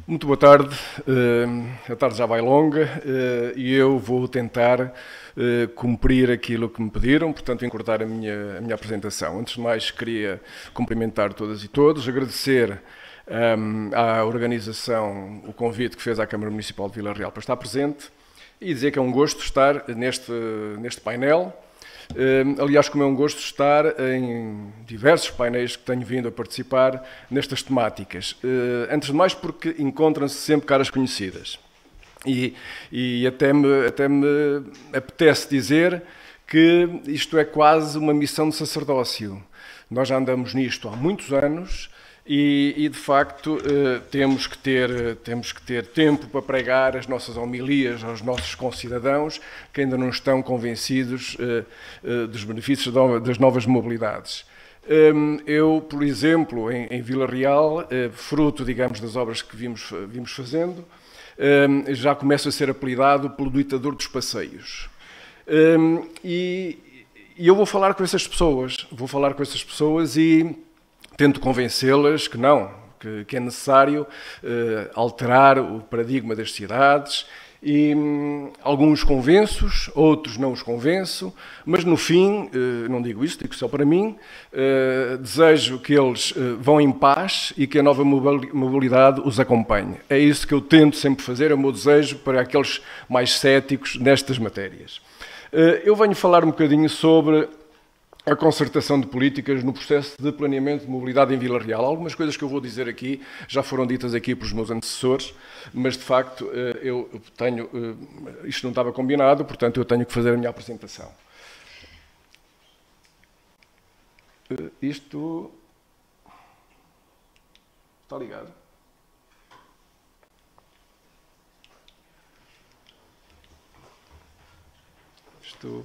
Muito boa tarde. A tarde já vai longa e eu vou tentar cumprir aquilo que me pediram, portanto, encurtar a minha apresentação. Antes de mais, queria cumprimentar todas e todos, agradecer à organização o convite que fez à Câmara Municipal de Vila Real para estar presente e dizer que é um gosto estar neste painel. Aliás, como é um gosto estar em diversos painéis que tenho vindo a participar nestas temáticas. Antes de mais porque encontram-se sempre caras conhecidas. E até me apetece dizer que isto é quase uma missão de sacerdócio. Nós já andamos nisto há muitos anos e de facto, temos que ter tempo para pregar as nossas homilias aos nossos concidadãos que ainda não estão convencidos dos benefícios das novas mobilidades. Eu, por exemplo, em Vila Real, fruto, digamos, das obras que vimos fazendo, já começo a ser apelidado pelo ditador dos passeios. E eu vou falar com essas pessoas, e tento convencê-las que não, que é necessário alterar o paradigma das cidades e alguns convenço-os, outros não os convenço, mas no fim, não digo isso, digo só para mim, desejo que eles vão em paz e que a nova mobilidade os acompanhe. É isso que eu tento sempre fazer, é o meu desejo para aqueles mais céticos nestas matérias. Eu venho falar um bocadinho sobre a concertação de políticas no processo de planeamento de mobilidade em Vila Real. Algumas coisas que eu vou dizer aqui já foram ditas aqui pelos meus antecessores, mas de facto eu tenho, isto não estava combinado, portanto eu tenho que fazer a minha apresentação. Isto está ligado? Isto...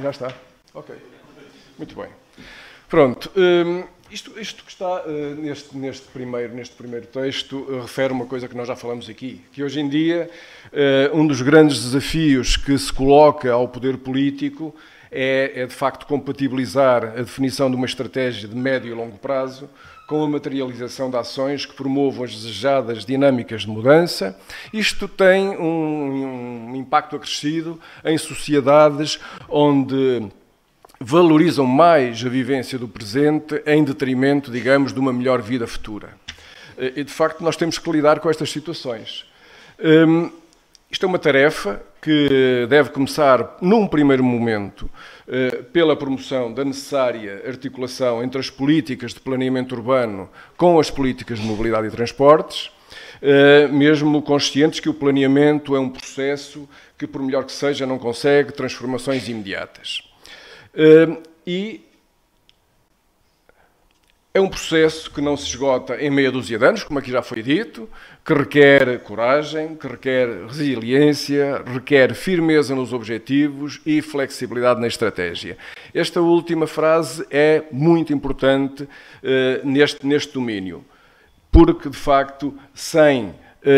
já está. Ok. Muito bem. Pronto. Isto que está neste primeiro texto refere uma coisa que nós já falamos aqui, que hoje em dia um dos grandes desafios que se coloca ao poder político é de facto compatibilizar a definição de uma estratégia de médio e longo prazo com a materialização de ações que promovam as desejadas dinâmicas de mudança. Isto tem um impacto acrescido em sociedades onde valorizam mais a vivência do presente em detrimento, digamos, de uma melhor vida futura. E, de facto, nós temos que lidar com estas situações. Isto é uma tarefa que deve começar, num primeiro momento, pela promoção da necessária articulação entre as políticas de planeamento urbano com as políticas de mobilidade e transportes, mesmo conscientes que o planeamento é um processo que, por melhor que seja, não consegue transformações imediatas. E é um processo que não se esgota em meia dúzia de anos, como aqui já foi dito, que requer coragem, que requer resiliência, requer firmeza nos objetivos e flexibilidade na estratégia. Esta última frase é muito importante neste domínio, porque, de facto, sem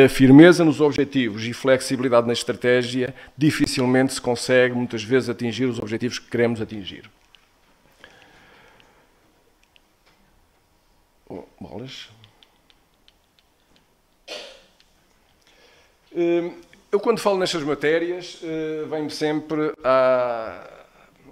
firmeza nos objetivos e flexibilidade na estratégia, dificilmente se consegue, muitas vezes, atingir os objetivos que queremos atingir. Bolas. Eu, quando falo nestas matérias, vem-me sempre à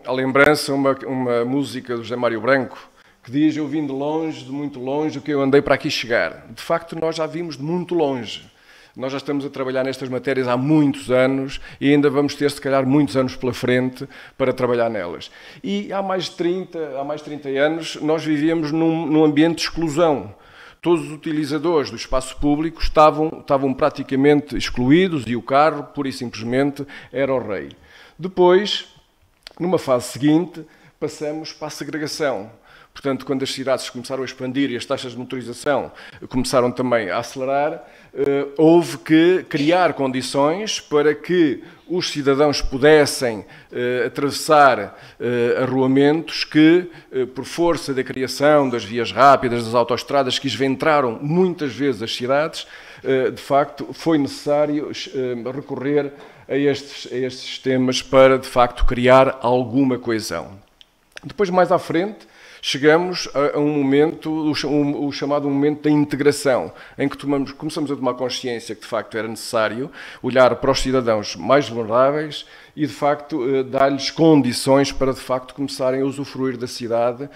lembrança uma música do José Mário Branco, que diz: eu vim de longe, de muito longe, o que eu andei para aqui chegar. De facto, nós já vimos de muito longe. Nós já estamos a trabalhar nestas matérias há muitos anos e ainda vamos ter, se calhar, muitos anos pela frente para trabalhar nelas. E há mais de 30 anos, nós vivíamos num ambiente de exclusão. Todos os utilizadores do espaço público estavam praticamente excluídos e o carro, pura e simplesmente, era o rei. Depois, numa fase seguinte, passamos para a segregação. Portanto, quando as cidades começaram a expandir e as taxas de motorização começaram também a acelerar, houve que criar condições para que os cidadãos pudessem atravessar arruamentos que, por força da criação das vias rápidas, das autoestradas que esventraram muitas vezes as cidades, de facto, foi necessário recorrer a estes sistemas para, de facto, criar alguma coesão. Depois, mais à frente, chegamos a um momento, o chamado momento da integração, em que começamos a tomar consciência que, de facto, era necessário olhar para os cidadãos mais vulneráveis e, de facto, dar-lhes condições para, de facto, começarem a usufruir da cidade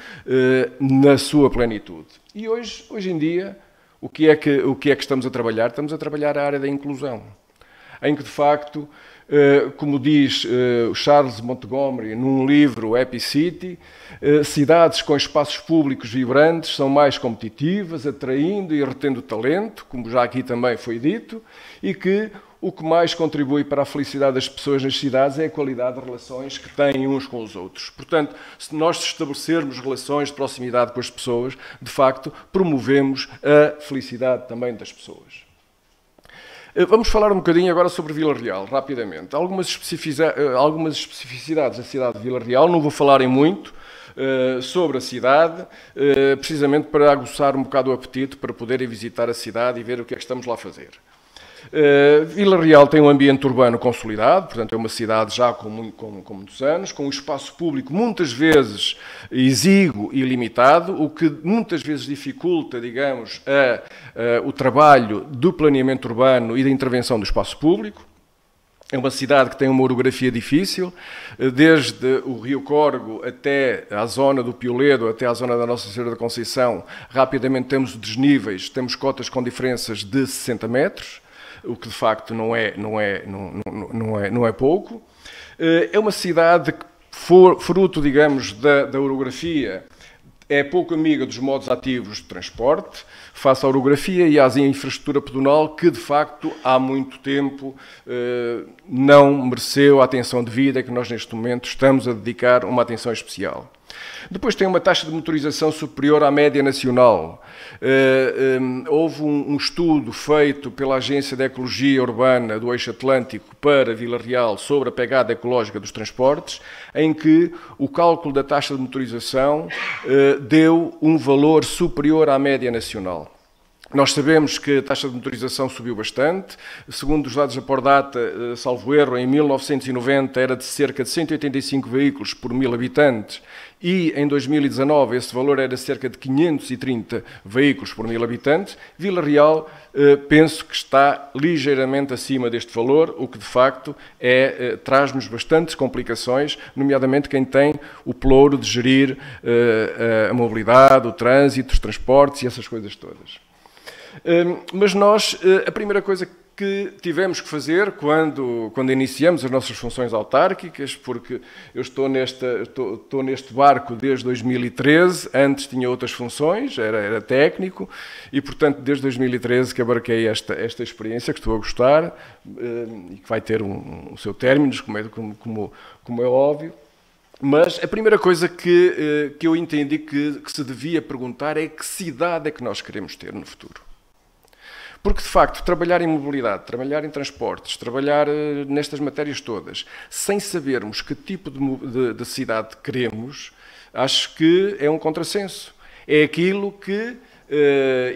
na sua plenitude. E hoje em dia, o que é que estamos a trabalhar? Estamos a trabalhar a área da inclusão, em que, de facto, como diz Charles Montgomery num livro Happy City, cidades com espaços públicos vibrantes são mais competitivas, atraindo e retendo talento, como já aqui também foi dito, e que o que mais contribui para a felicidade das pessoas nas cidades é a qualidade de relações que têm uns com os outros. Portanto, se nós estabelecermos relações de proximidade com as pessoas, de facto, promovemos a felicidade também das pessoas. Vamos falar um bocadinho agora sobre Vila Real, rapidamente. Algumas especificidades da cidade de Vila Real, não vou falar em muito sobre a cidade, precisamente para aguçar um bocado o apetite, para poderem visitar a cidade e ver o que é que estamos lá a fazer. Vila Real tem um ambiente urbano consolidado, portanto é uma cidade já com muitos anos, com um espaço público muitas vezes exíguo e limitado, o que muitas vezes dificulta, digamos, o trabalho do planeamento urbano e da intervenção do espaço público. É uma cidade que tem uma orografia difícil, desde o Rio Corgo até à zona do Pioledo, até à zona da Nossa Senhora da Conceição, rapidamente temos desníveis, temos cotas com diferenças de 60 metros, o que de facto não é pouco. É uma cidade que, fruto, digamos, da orografia, é pouco amiga dos modos ativos de transporte, face à orografia e à infraestrutura pedonal, que de facto há muito tempo não mereceu a atenção devida que nós neste momento estamos a dedicar uma atenção especial. Depois tem uma taxa de motorização superior à média nacional. Houve um estudo feito pela Agência de Ecologia Urbana do Eixo Atlântico para Vila Real sobre a pegada ecológica dos transportes, em que o cálculo da taxa de motorização deu um valor superior à média nacional. Nós sabemos que a taxa de motorização subiu bastante. Segundo os dados da Pordata, salvo erro, em 1990 era de cerca de 185 veículos por 1000 habitantes e em 2019 esse valor era cerca de 530 veículos por 1000 habitantes. Vila Real, penso que está ligeiramente acima deste valor, o que de facto traz-nos bastantes complicações, nomeadamente quem tem o pelouro de gerir a mobilidade, o trânsito, os transportes e essas coisas todas. Mas nós, a primeira coisa que tivemos que fazer quando iniciamos as nossas funções autárquicas, porque eu estou neste barco desde 2013, antes tinha outras funções, era técnico, e portanto desde 2013 que abarquei esta experiência, que estou a gostar, e que vai ter o seu término, como é óbvio. Mas a primeira coisa que eu entendi que se devia perguntar é que cidade é que nós queremos ter no futuro. Porque, de facto, trabalhar em mobilidade, trabalhar em transportes, trabalhar nestas matérias todas, sem sabermos que tipo de cidade queremos, acho que é um contrassenso. É aquilo que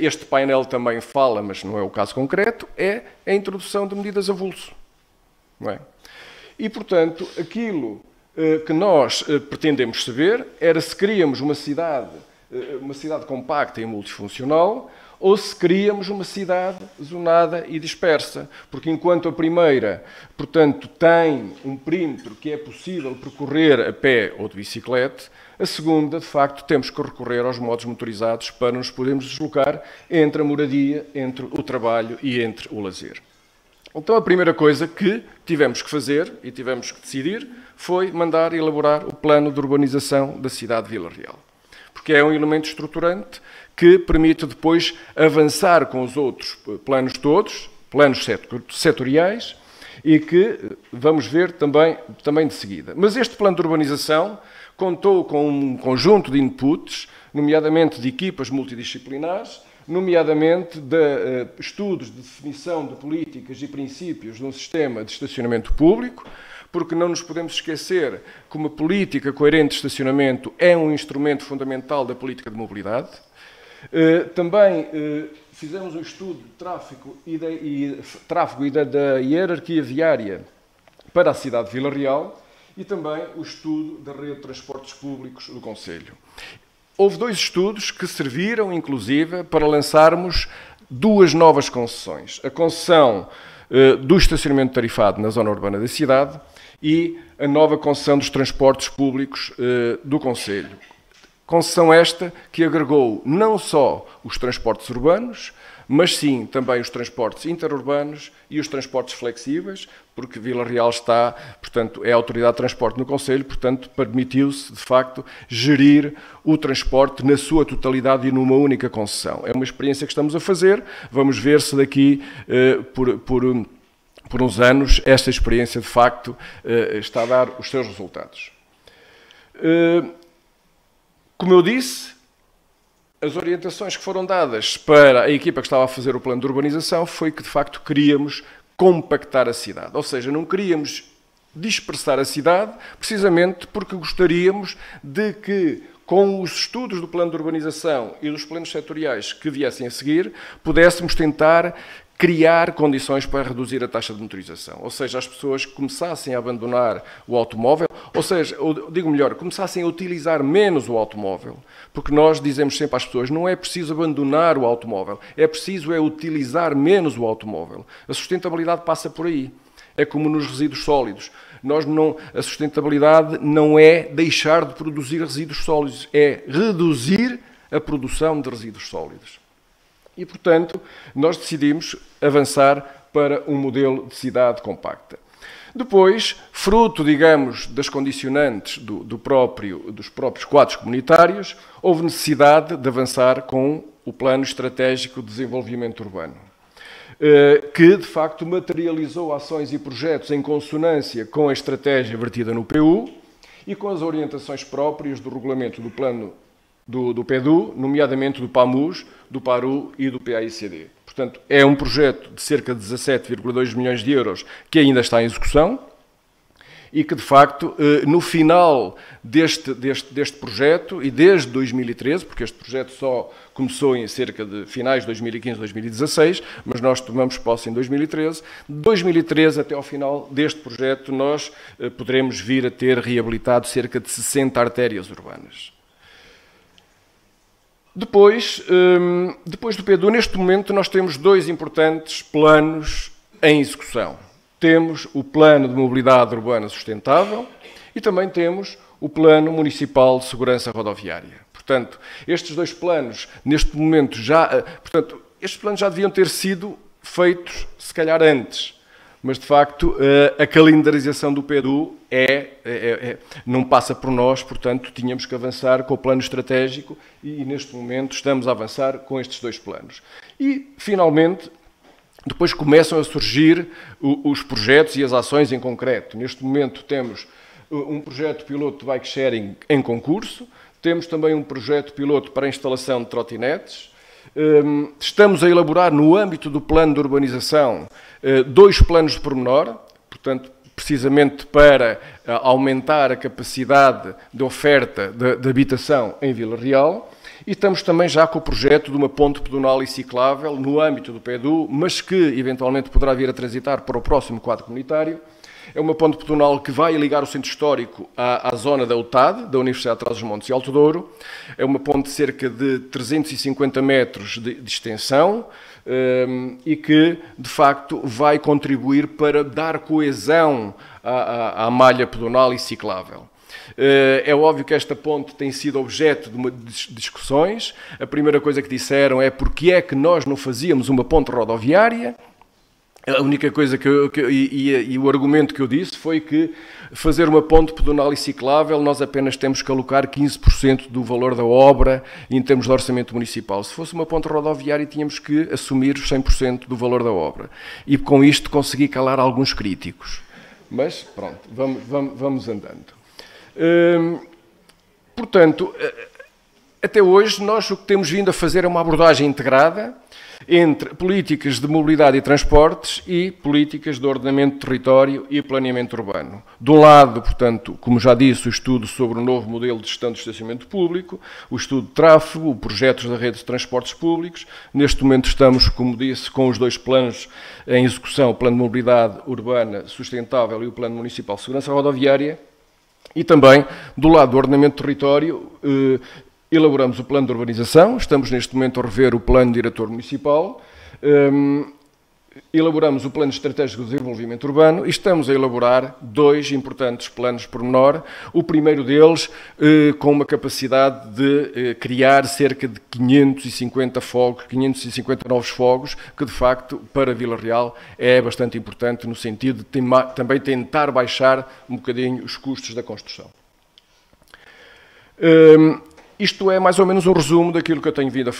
este painel também fala, mas não é o caso concreto, é a introdução de medidas avulso. Não é? E, portanto, aquilo que nós pretendemos saber era se queríamos uma cidade compacta e multifuncional, ou se queríamos uma cidade zonada e dispersa. Porque enquanto a primeira, portanto, tem um perímetro que é possível percorrer a pé ou de bicicleta, a segunda, de facto, temos que recorrer aos modos motorizados para nos podermos deslocar entre a moradia, entre o trabalho e entre o lazer. Então, a primeira coisa que tivemos que fazer e tivemos que decidir foi mandar elaborar o plano de urbanização da cidade de Vila Real. Porque é um elemento estruturante que permite depois avançar com os outros planos todos, planos setoriais, e que vamos ver também de seguida. Mas este plano de urbanização contou com um conjunto de inputs, nomeadamente de equipas multidisciplinares, nomeadamente de estudos de definição de políticas e princípios de um sistema de estacionamento público, porque não nos podemos esquecer que uma política coerente de estacionamento é um instrumento fundamental da política de mobilidade. Também fizemos um estudo de tráfego e da hierarquia viária para a cidade de Vila Real e também o estudo da rede de transportes públicos do concelho. houve 2 estudos que serviram, inclusive, para lançarmos 2 novas concessões. A concessão do estacionamento tarifado na zona urbana da cidade e a nova concessão dos transportes públicos do concelho. Concessão esta que agregou não só os transportes urbanos, mas sim também os transportes interurbanos e os transportes flexíveis, porque Vila Real está, portanto, é a autoridade de transporte no concelho, portanto, permitiu-se, de facto, gerir o transporte na sua totalidade e numa única concessão. É uma experiência que estamos a fazer, vamos ver se daqui, por uns anos, esta experiência, de facto, está a dar os seus resultados. Como eu disse, as orientações que foram dadas para a equipa que estava a fazer o plano de urbanização foi que, de facto, queríamos compactar a cidade. Ou seja, não queríamos dispersar a cidade, precisamente porque gostaríamos de que, com os estudos do plano de urbanização e dos planos setoriais que viessem a seguir, pudéssemos tentar criar condições para reduzir a taxa de motorização. Ou seja, as pessoas começassem a abandonar o automóvel, ou seja, ou digo melhor, começassem a utilizar menos o automóvel. Porque nós dizemos sempre às pessoas, não é preciso abandonar o automóvel, é preciso utilizar menos o automóvel. A sustentabilidade passa por aí. É como nos resíduos sólidos. A sustentabilidade não é deixar de produzir resíduos sólidos, é reduzir a produção de resíduos sólidos. E, portanto, nós decidimos avançar para um modelo de cidade compacta. Depois, fruto, digamos, das condicionantes dos próprios quadros comunitários, houve necessidade de avançar com o Plano Estratégico de Desenvolvimento Urbano, que, de facto, materializou ações e projetos em consonância com a estratégia vertida no PU e com as orientações próprias do regulamento do plano do PEDU, nomeadamente do PAMUS, do PARU e do PAICD. Portanto, é um projeto de cerca de 17,2 milhões de euros que ainda está em execução e que, de facto, no final deste projeto e desde 2013, porque este projeto só começou em cerca de finais de 2015, 2016, mas nós tomamos posse em 2013, de 2013 até ao final deste projeto nós poderemos vir a ter reabilitado cerca de 60 artérias urbanas. Depois do PEDU, neste momento, nós temos 2 importantes planos em execução. Temos o Plano de Mobilidade Urbana Sustentável e também temos o Plano Municipal de Segurança Rodoviária. Portanto, estes 2 planos, neste momento, estes planos já deviam ter sido feitos, se calhar, antes. Mas, de facto, a calendarização do PEDU não passa por nós, portanto, tínhamos que avançar com o plano estratégico e, neste momento, estamos a avançar com estes 2 planos. E, finalmente, depois começam a surgir os projetos e as ações em concreto. Neste momento, temos um projeto piloto de bike sharing em concurso, temos também um projeto piloto para a instalação de trotinetes. Estamos a elaborar, no âmbito do plano de urbanização, 2 planos de pormenor, portanto, precisamente para aumentar a capacidade de oferta de habitação em Vila Real, e estamos também já com o projeto de uma ponte pedonal e ciclável no âmbito do PEDU, mas que eventualmente poderá vir a transitar para o próximo quadro comunitário. É uma ponte pedonal que vai ligar o centro histórico à zona da UTAD, da Universidade de Trás-os-Montes e Alto Douro. É uma ponte de cerca de 350 metros de extensão e que, de facto, vai contribuir para dar coesão à malha pedonal e ciclável. É óbvio que esta ponte tem sido objeto de discussões. A primeira coisa que disseram é porque é que nós não fazíamos uma ponte rodoviária. A única coisa e o argumento que eu disse foi que fazer uma ponte pedonal e ciclável nós apenas temos que alocar 15% do valor da obra em termos de orçamento municipal. Se fosse uma ponte rodoviária tínhamos que assumir os 100% do valor da obra. E com isto consegui calar alguns críticos. Mas pronto, vamos andando. Portanto, até hoje nós o que temos vindo a fazer é uma abordagem integrada entre políticas de mobilidade e transportes e políticas de ordenamento de território e planeamento urbano. De um lado, portanto, como já disse, o estudo sobre o novo modelo de gestão do estacionamento público, o estudo de tráfego, os projetos da rede de transportes públicos. Neste momento estamos, como disse, com os 2 planos em execução, o Plano de Mobilidade Urbana Sustentável e o Plano Municipal de Segurança Rodoviária. E também, do lado do ordenamento de território, elaboramos o plano de urbanização, estamos neste momento a rever o plano diretor municipal, elaboramos o plano estratégico de desenvolvimento urbano e estamos a elaborar 2 importantes planos pormenor. O primeiro deles com uma capacidade de criar cerca de 550 fogos, 550 novos fogos, que de facto para Vila Real é bastante importante no sentido de também tentar baixar um bocadinho os custos da construção. Isto é mais ou menos um resumo daquilo que eu tenho vindo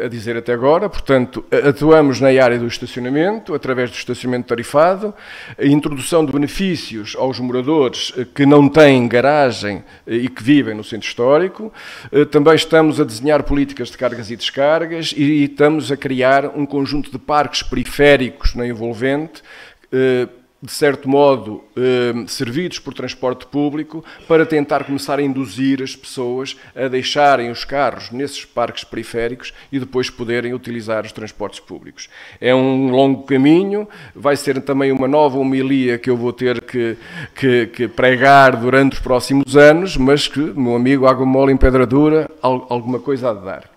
a dizer até agora. Portanto, atuamos na área do estacionamento, através do estacionamento tarifado, a introdução de benefícios aos moradores que não têm garagem e que vivem no centro histórico. Também estamos a desenhar políticas de cargas e descargas e estamos a criar um conjunto de parques periféricos na envolvente, de certo modo, servidos por transporte público, para tentar começar a induzir as pessoas a deixarem os carros nesses parques periféricos e depois poderem utilizar os transportes públicos. É um longo caminho, vai ser também uma nova homilia que eu vou ter que pregar durante os próximos anos, mas que, meu amigo, água mole em pedra dura, alguma coisa há de dar.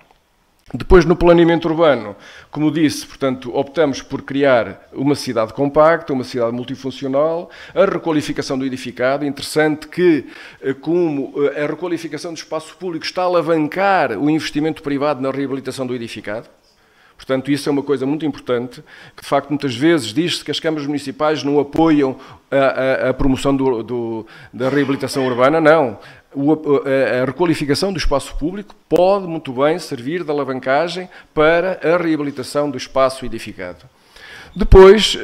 Depois, no planeamento urbano, como disse, portanto, optamos por criar uma cidade compacta, uma cidade multifuncional, a requalificação do edificado. Interessante que, como a requalificação do espaço público está a alavancar o investimento privado na reabilitação do edificado. Portanto, isso é uma coisa muito importante, que de facto muitas vezes diz-se que as câmaras municipais não apoiam a promoção da reabilitação urbana. Não. A requalificação do espaço público pode muito bem servir de alavancagem para a reabilitação do espaço edificado. Depois,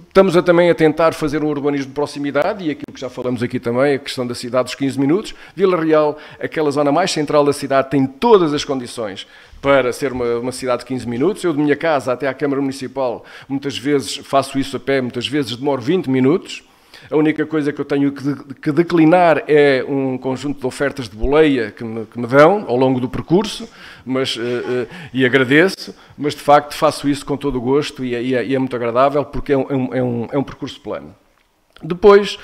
estamos também a tentar fazer um urbanismo de proximidade, e aquilo que já falamos aqui também, a questão da cidade dos 15 minutos. Vila Real, aquela zona mais central da cidade, tem todas as condições para ser uma cidade de 15 minutos. Eu, de minha casa até à Câmara Municipal, muitas vezes faço isso a pé, muitas vezes demoro 20 minutos. A única coisa que eu tenho que declinar é um conjunto de ofertas de boleia que me dão ao longo do percurso, e agradeço, mas de facto faço isso com todo o gosto e é muito agradável porque é um percurso plano. Depois,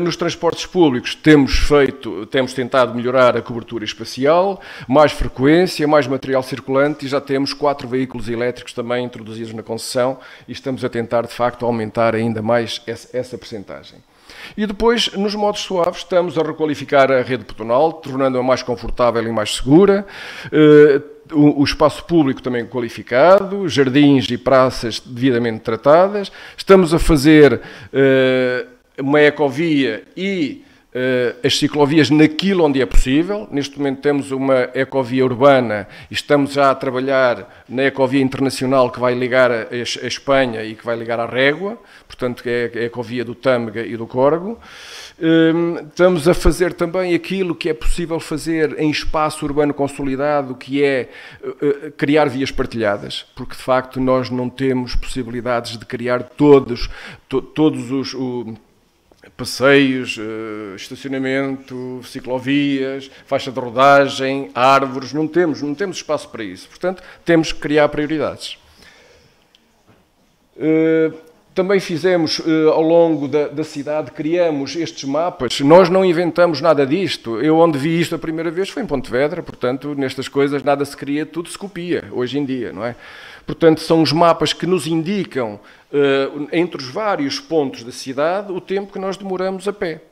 nos transportes públicos, temos tentado melhorar a cobertura espacial, mais frequência, mais material circulante, e já temos 4 veículos elétricos também introduzidos na concessão e estamos a tentar, de facto, aumentar ainda mais essa percentagem. E depois, nos modos suaves, estamos a requalificar a rede pedonal, tornando-a mais confortável e mais segura, o espaço público também qualificado, jardins e praças devidamente tratadas. Estamos a fazer uma ecovia e as ciclovias naquilo onde é possível. Neste momento temos uma ecovia urbana e estamos já a trabalhar na ecovia internacional que vai ligar a Espanha e que vai ligar à Régua, portanto que é a ecovia do Tâmega e do Córrego. Estamos a fazer também aquilo que é possível fazer em espaço urbano consolidado, que é criar vias partilhadas, porque de facto nós não temos possibilidades de criar todos os passeios, estacionamento, ciclovias, faixa de rodagem, árvores, não temos espaço para isso. Portanto, temos que criar prioridades. Também fizemos, ao longo da cidade, criamos estes mapas. Nós não inventamos nada disto. Eu, onde vi isto a primeira vez, foi em Pontevedra, portanto, nestas coisas nada se cria, tudo se copia, hoje em dia, não é? Portanto, são os mapas que nos indicam, entre os vários pontos da cidade, o tempo que nós demoramos a pé.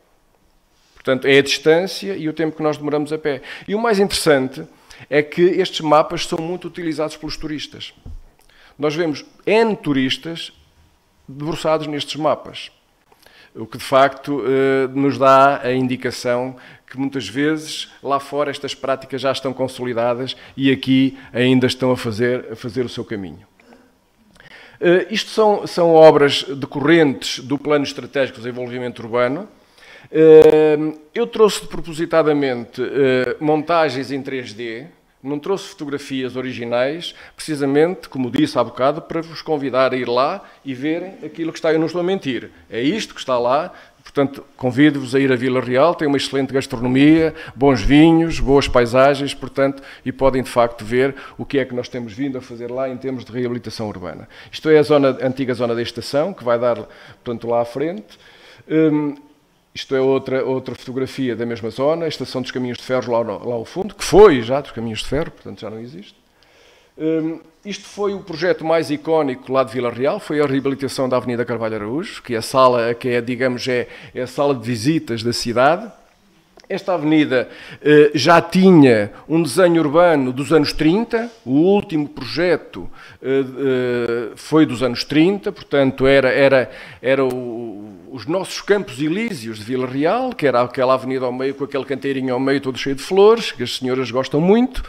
Portanto, é a distância e o tempo que nós demoramos a pé. E o mais interessante é que estes mapas são muito utilizados pelos turistas. Nós vemos N turistas debruçados nestes mapas, o que de facto nos dá a indicação que muitas vezes lá fora estas práticas já estão consolidadas e aqui ainda estão a fazer o seu caminho. Isto são obras decorrentes do Plano Estratégico de Desenvolvimento Urbano. Eu trouxe propositadamente montagens em 3D, não trouxe fotografias originais, precisamente, como disse há bocado, para vos convidar a ir lá e verem aquilo que está. Eu não estou a mentir, é isto que está lá. Portanto, convido-vos a ir a Vila Real, tem uma excelente gastronomia, bons vinhos, boas paisagens, portanto, e podem de facto ver o que é que nós temos vindo a fazer lá em termos de reabilitação urbana. Isto é a antiga zona da estação, que vai dar, portanto, lá à frente. Isto é outra fotografia da mesma zona, a Estação dos Caminhos de Ferro lá ao fundo, que foi já dos Caminhos de Ferro, portanto já não existe. Isto foi o projeto mais icónico lá de Vila Real, foi a reabilitação da Avenida Carvalho Araújo, que é a sala, digamos, é a sala de visitas da cidade. Esta avenida já tinha um desenho urbano dos anos 30, o último projeto foi dos anos 30, portanto era os nossos Campos Elíseos de Vila Real, que era aquela avenida ao meio, com aquele canteirinho ao meio todo cheio de flores, que as senhoras gostam muito.